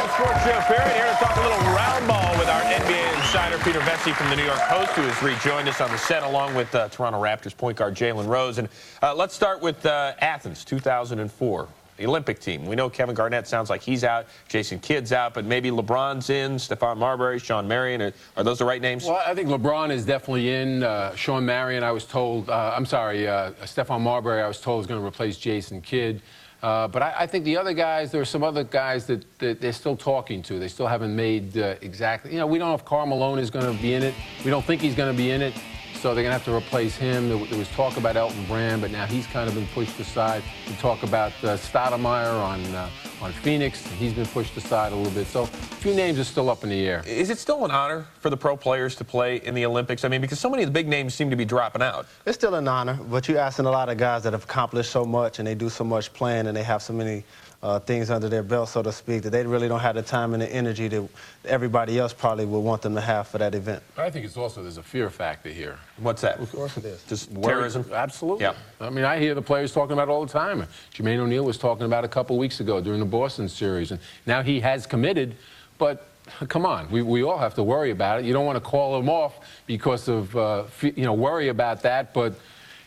Sports Show Period here to talk a little round ball with our NBA insider Peter Vecsey from the New York Post, who has rejoined us on the set along with Toronto Raptors point guard Jalen Rose. And let's start with Athens 2004, the Olympic team. We know Kevin Garnett sounds like he's out, Jason Kidd's out, but maybe LeBron's in, Stephon Marbury, Sean Marion. Are those the right names? Well, I think LeBron is definitely in. Sean Marion, I was told, Stephon Marbury, I was told, is going to replace Jason Kidd. But I think the other guys, there are some other guys that they're still talking to. They still haven't made exactly. You know, we don't know if Karl Malone is going to be in it. We don't think he's going to be in it. So they're going to have to replace him. There was talk about Elton Brand, but now he's kind of been pushed aside. We talk about Stoudemire on Phoenix. He's been pushed aside a little bit. So a few names are still up in the air. Is it still an honor for the pro players to play in the Olympics? I mean, because so many of the big names seem to be dropping out. It's still an honor, but you're asking a lot of guys that have accomplished so much and they do so much playing and they have so many things under their belt, so to speak, that they really don't have the time and the energy that everybody else probably would want them to have for that event. I think it's also there's a fear factor here. What's that? Of course it is. Just terrorism? Absolutely. Yeah. I mean, I hear the players talking about it all the time. Jermaine O'Neal was talking about it a couple weeks ago during the Boston series, and now he has committed, but come on, we all have to worry about it. You don't want to call him off because of, worry about that, but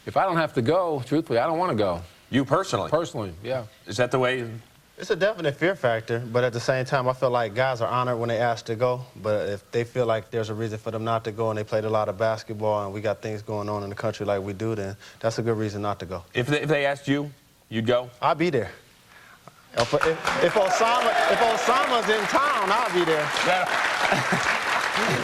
if I don't have to go, truthfully, I don't want to go. You personally? Personally, yeah. Is that the way? It's a definite fear factor, but at the same time, I feel like guys are honored when they ask to go. But if they feel like there's a reason for them not to go and they played a lot of basketball and we got things going on in the country like we do, then that's a good reason not to go. If they asked you, you'd go? I'll be there. If Osama's in town, I'll be there.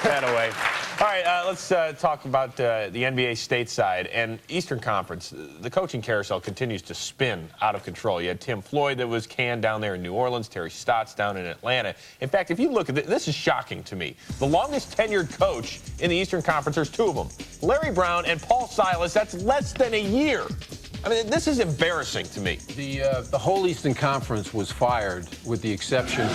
That away. All right, let's talk about the NBA stateside and Eastern Conference. The coaching carousel continues to spin out of control. You had Tim Floyd that was canned down there in New Orleans, Terry Stotts down in Atlanta. In fact, if you look at this is shocking to me. The longest tenured coach in the Eastern Conference, there's two of them, Larry Brown and Paul Silas. That's less than a year. I mean, this is embarrassing to me. The whole Eastern Conference was fired with the exception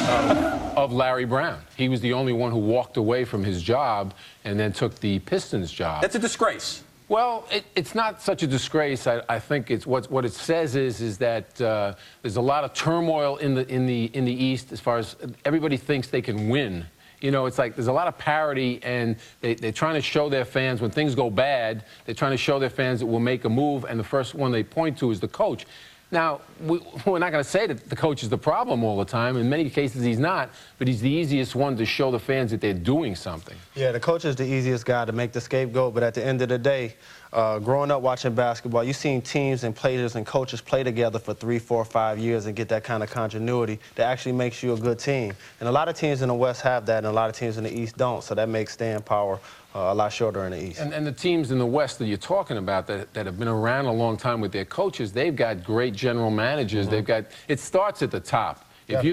of Larry Brown. He was the only one who walked away from his job and then took the Pistons job. That's a disgrace. Well, it's not such a disgrace. I think it's what it says is that there's a lot of turmoil in the East as far as everybody thinks they can win. You know, it's like there's a lot of parity, and they're trying to show their fans when things go bad, they're trying to show their fans that we'll make a move, and the first one they point to is the coach. Now, we're not going to say that the coach is the problem all the time. In many cases, he's not, but he's the easiest one to show the fans that they're doing something. Yeah, the coach is the easiest guy to make the scapegoat, but at the end of the day, growing up watching basketball, you've seen teams and players and coaches play together for 3, 4, 5 years and get that kind of continuity that actually makes you a good team. And a lot of teams in the West have that, and a lot of teams in the East don't, so that makes staying power a lot shorter in the East. And the teams in the West that you're talking about that have been around a long time with their coaches, they've got great general managers. Mm-hmm. It starts at the top. If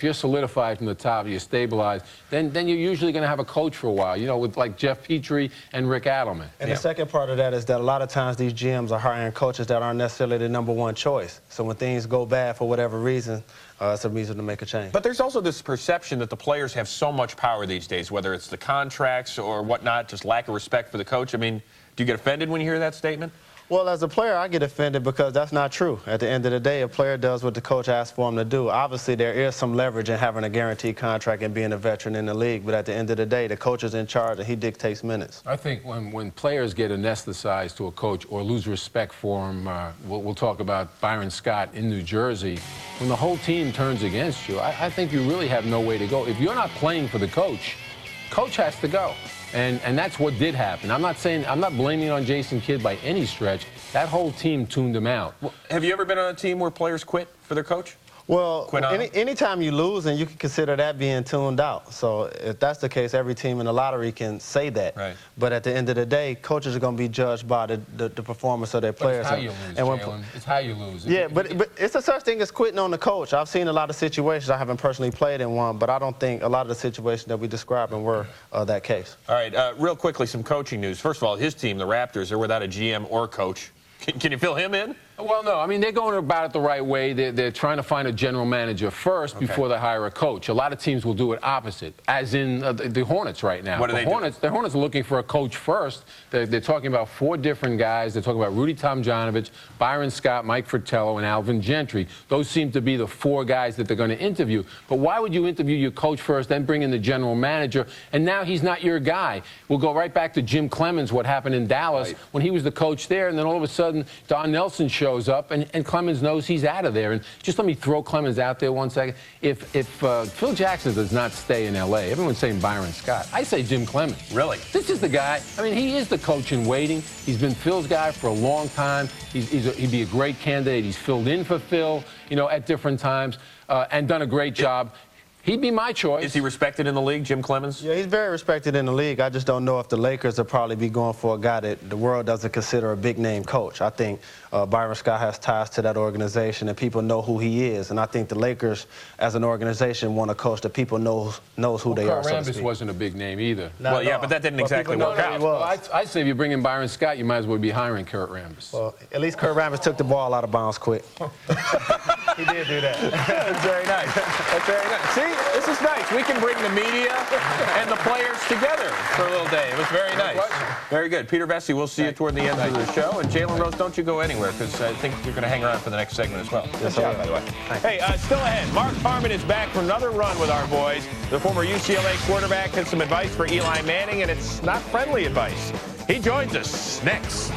you're solidified from the top, you're stabilized, then you're usually going to have a coach for a while, you know, with like Jeff Petrie and Rick Adelman. And the second part of that is that a lot of times these GMs are hiring coaches that aren't necessarily the #1 choice. So when things go bad for whatever reason, it's a reason to make a change. But there's also this perception that the players have so much power these days, whether it's the contracts or whatnot, just lack of respect for the coach. I mean, do you get offended when you hear that statement? Well, as a player, I get offended because that's not true. At the end of the day, a player does what the coach asks for him to do. Obviously, there is some leverage in having a guaranteed contract and being a veteran in the league, but at the end of the day, the coach is in charge and he dictates minutes. I think when players get anesthetized to a coach or lose respect for him, we'll talk about Byron Scott in New Jersey, when the whole team turns against you, I think you really have no way to go. If you're not playing for the coach has to go. And that's what did happen. I'm not blaming it on Jason Kidd by any stretch. That whole team tuned him out. Well, have you ever been on a team where players quit for their coach? Well, anytime you lose, and you can consider that being tuned out. So if that's the case, every team in the lottery can say that. Right. But at the end of the day, coaches are going to be judged by the performance of their players. But it's how you lose, Jalen. It's how you lose. Yeah, but it's a such thing as quitting on the coach. I've seen a lot of situations. I haven't personally played in one, but I don't think a lot of the situations that we described were that case. All right, real quickly, some coaching news. First of all, his team, the Raptors, are without a GM or coach. Can you fill him in? Well, no. I mean, they're going about it the right way. They're trying to find a general manager first before they hire a coach. A lot of teams will do it opposite, as in the Hornets right now. What are they doing? The Hornets are looking for a coach first. They're talking about 4 different guys. They're talking about Rudy Tomjanovich, Byron Scott, Mike Fratello, and Alvin Gentry. Those seem to be the 4 guys that they're going to interview. But why would you interview your coach first, then bring in the general manager, and now he's not your guy? We'll go right back to Jim Clemens, what happened in Dallas when he was the coach there, and then all of a sudden Don Nelson shows up, and Clemens knows he's out of there. And just let me throw Clemens out there 1 second. If Phil Jackson does not stay in L.A., everyone's saying Byron Scott. I say Jim Clemens. Really? This is the guy. I mean, he is the coach in waiting. He's been Phil's guy for a long time. He'd be a great candidate. He's filled in for Phil, at different times, and done a great job. He'd be my choice. Is he respected in the league, Jim Clemens? Yeah, he's very respected in the league. I just don't know if the Lakers will probably be going for a guy that the world doesn't consider a big-name coach. I think Byron Scott has ties to that organization, and people know who he is. And I think the Lakers, as an organization, want a coach that people knows who they are. Kurt Rambis wasn't a big name either. Well, yeah, but that didn't exactly work out. Well, I say if you bring in Byron Scott, you might as well be hiring Kurt Rambis. Well, at least Kurt Rambis took the ball out of bounds quick. He did do that. That's very nice. That's very nice. See, this is nice. We can bring the media and the players together for a little day. It was very nice. Very good. Peter Vecsey, we'll see you toward the end of the show. And Jalen Rose, don't you go anywhere, because I think you're going to hang around for the next segment as well. Yes, Good job, by the way. Hey, still ahead. Mark Harmon is back for another run with our boys. The former UCLA quarterback has some advice for Eli Manning, and it's not friendly advice. He joins us next.